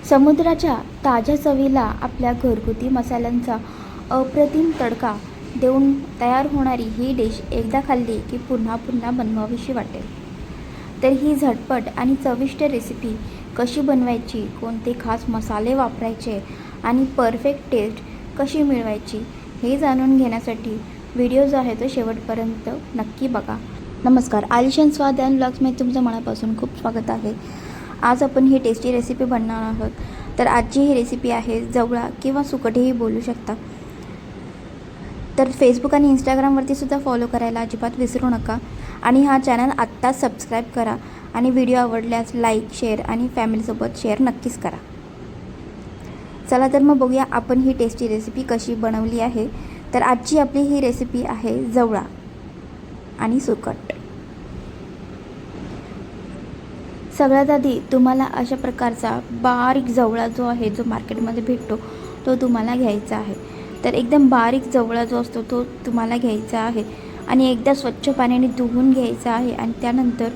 समुद्राच्या ताज्या चवीला आपल्या घरगुती मसाल्यांचा अप्रतिम तडका देऊन तयार होणारी ही डिश एकदा खाल्ली की पुन्हा पुन्हा बनवावीशी वाटेल. तर ही झटपट आणि चविष्ट रेसिपी कशी बनवायची, कोणते खास मसाले वापरायचे आणि परफेक्ट टेस्ट कशी मिळवायची हे जाणून घेण्यासाठी व्हिडिओ जो आहे तो शेवटपर्यंत नक्की बघा. नमस्कार, आलिशान स्वाद अँड व्लॉग्समध्ये तुमचं मनापासून खूप स्वागत आहे. आज आपण ही टेस्टी रेसिपी बनवणार आहोत. तर आजची ही रेसिपी आहे जवळा किंवा सुकटही बोलू शकता. तर फेसबुक आणि इंस्टाग्रामवरती सुद्धा फॉलो करायला अजिबात विसरू नका आणि हा चॅनल आत्ताच सबस्क्राईब करा आणि व्हिडिओ आवडल्यास लाईक, शेअर आणि फॅमिलीसोबत शेअर नक्कीच करा. चला तर मग बघूया आपण ही टेस्टी रेसिपी कशी बनवली आहे. तर आजची आपली ही रेसिपी आहे जवळा आणि सुकट. सगळ्यात आधी तुम्हाला अशा प्रकारचा बारीक जवळा जो आहे, जो मार्केटमध्ये भेटतो तो तुम्हाला घ्यायचा आहे. तर एकदम बारीक जवळा जो असतो तो तुम्हाला घ्यायचा आहे आणि एकदा स्वच्छ पाण्याने धुवून घ्यायचा आहे आणि त्यानंतर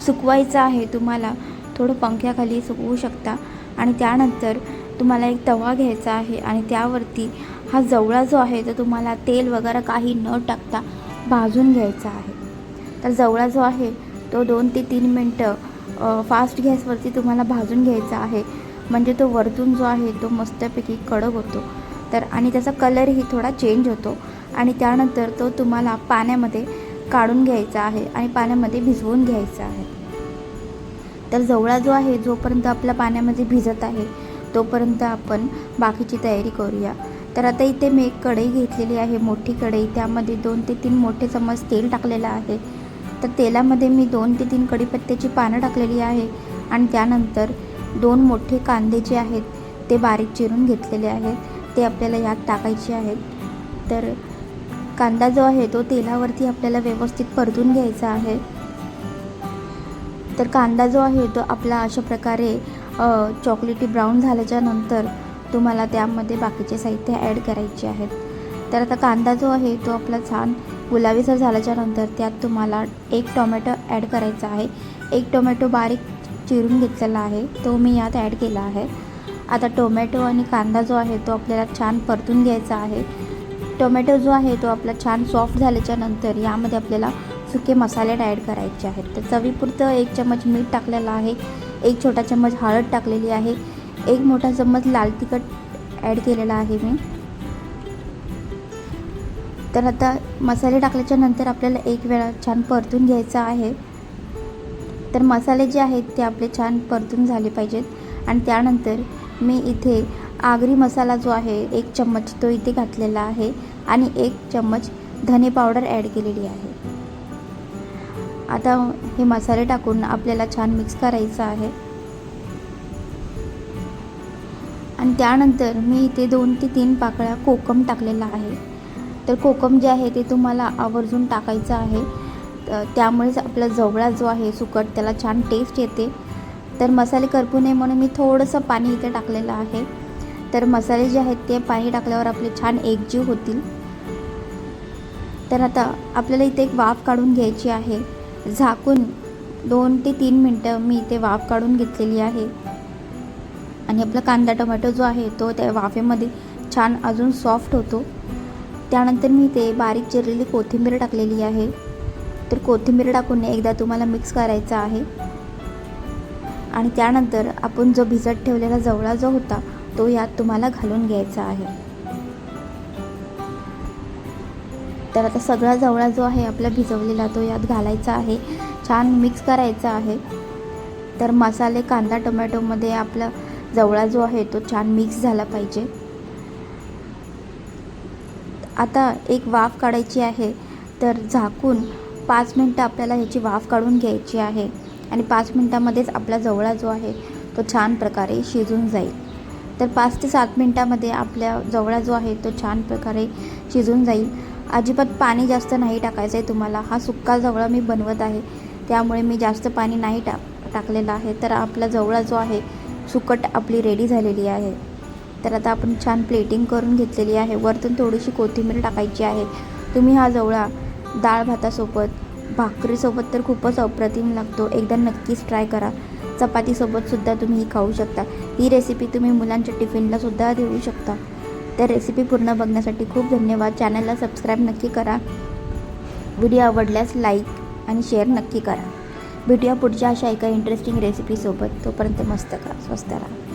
सुकवायचं आहे. तुम्हाला थोडं पंख्याखाली सुकवू शकता आणि त्यानंतर तुम्हाला एक तवा घ्यायचा आहे आणि त्यावरती हा जवळा जो आहे तो तुम्हाला तेल वगैरे काही न टाकता भाजून घ्यायचा आहे. तर जवळा जो आहे तो 2 ते 3 मिनटं फास्ट गॅसवरती तुम्हाला भाजून घ्यायचा आहे, म्हणजे तो वरतून जो आहे तो मस्तपैकी कडक होतो. तर आणि त्याचा कलरही थोडा चेंज होतो आणि त्यानंतर तो तुम्हाला पाण्यामध्ये काढून घ्यायचा आहे आणि पाण्यामध्ये भिजवून घ्यायचा आहे. तर जवळा जो आहे जोपर्यंत आपल्या पाण्यामध्ये भिजत आहे तोपर्यंत आपण बाकीची तयारी करूया. तर आता इथे मी एक कढई घेतलेली आहे, मोठी कढई. त्यामध्ये 2 ते 3 मोठे चम्मच तेल टाकलेलं आहे. तर तेलामध्ये मी 2 ते 3 कढीपत्त्याची पानं टाकलेली आहे आणि त्यानंतर 2 मोठे कांदे जे आहेत ते बारीक चिरून घेतलेले आहेत, ते आपल्याला यात टाकायचे आहेत. तर कांदा जो आहे तो तेलावरती आपल्याला व्यवस्थित परतून घ्यायचा आहे. तर कांदा जो आहे तो आपला अशा प्रकारे चॉकलेटी ब्राऊन झाल्याच्या नंतर तुम्हाला त्यामध्ये बाकीचे साहित्य ॲड करायचे आहेत. तर आता कांदा जो आहे तो आपला छान गुलाबीसर झाल्याच्या नंतर त्यात तुम्हाला 1 टोमॅटो ॲड करायचा आहे. 1 टोमॅटो बारीक चिरून घेतलेला आहे तो मी यात ॲड केला आहे. आता टोमॅटो आणि कांदा जो आहे तो आपल्याला छान परतून घ्यायचा आहे. टोमॅटो जो आहे तो आपला छान सॉफ्ट झाल्याच्या नंतर यामध्ये आपल्याला सुके मसाले ॲड करायचे आहेत. तर चवीपुरतं 1 चम्मच मीठ टाकलेलं आहे, 1 छोटा चम्मच हळद टाकलेली आहे, 1 मोठा चम्मच लाल तिखट ॲड केलेला आहे मी. तर आता मसाले टाकल्याच्या नंतर आपल्याला 1 वेळा छान परतून घ्यायचा आहे. तर मसाले जे आहेत ते आपले छान परतून झाले पाहिजेत आणि त्यानंतर मी इथे आगरी मसाला जो आहे 1 चम्मच तो इथे घातलेला आहे आणि 1 चम्मच धने पावडर ॲड केलेली आहे. आता हे मसाले टाकून आपल्याला छान मिक्स करायचं आहे आणि त्यानंतर मी इथे 2 ते 3 पाकळ्या कोकम टाकलेला आहे. तर कोकम जे आहे ते तुम्हाला आवर्जून टाकायचं आहे. त्यामुळेच आपला जवळा जो आहे सुकट त्याला छान टेस्ट येते. तर मसाले करपू नये म्हणून मी थोडंसं पाणी इथे टाकलेलं आहे. तर मसाले जे आहेत ते पाणी टाकल्यावर आपले छान एकजीव होतील. तर आता आपल्याला इथे एक वाफ काढून घ्यायची आहे. झाकून 2 ते 3 मिनटं मी इथे वाफ काढून घेतलेली आहे आणि आपला कांदा टोमॅटो जो आहे तो त्या वाफेमध्ये छान अजून सॉफ्ट होतो. त्यानंतर मी ते बारीक चिरलेली कोथिंबीर टाकलेली आहे. तर कोथिंबीर टाकून एकदा तुम्हाला मिक्स करायचं आहे आणि त्यानंतर आपण जो भिजत ठेवलेला जवळा जो होता तो यात तुम्हाला घालून घ्यायचा आहे. तर आता सगळा जवळा जो आहे आपला भिजवलेला तो यात घालायचा आहे, छान मिक्स करायचा आहे. तर मसाले कांदा टोमॅटोमध्ये आपला जवळा जो आहे तो छान मिक्स झाला पाहिजे. आता एक वाफ काढायची आहे. तर झाकून 5 मिनटं आपल्याला ह्याची वाफ काढून घ्यायची आहे आणि 5 मिनटामध्येच आपला जवळा जो आहे तो छान प्रकारे शिजून जाईल. तर 5 ते 7 मिनटामध्ये आपल्या जवळा जो आहे तो छान प्रकारे शिजून जाईल. अजिबात पाणी जास्त नाही टाकायचं आहे तुम्हाला. हा सुक्का जवळा मी बनवत आहे त्यामुळे मी जास्त पाणी नाही टाकलेलं आहे. तर आपला जवळा जो आहे सुकट आपली रेडी झालेली आहे. तर आता आपण छान प्लेटिंग करून घेतलेली आहे. वरतून थोडीशी कोथिंबीर टाकायची आहे. तुम्ही हा जवळा डाळ भातासोबत, भाकरीसोबत तर खूपच अप्रतिम लागतो. एकदा नक्कीच ट्राय करा. चपातीसोबतसुद्धा तुम्ही ही खाऊ शकता. ही रेसिपी तुम्ही मुलांच्या टिफिनलासुद्धा देऊ शकता. तर रेसिपी पूर्ण बघण्यासाठी खूप धन्यवाद. चॅनलला सबस्क्राईब नक्की करा. व्हिडिओ आवडल्यास लाईक आणि शेअर नक्की करा. भेटूया पुढच्या अशा एका इंटरेस्टिंग रेसिपीसोबत. तोपर्यंत मस्त खा, स्वस्त राहा.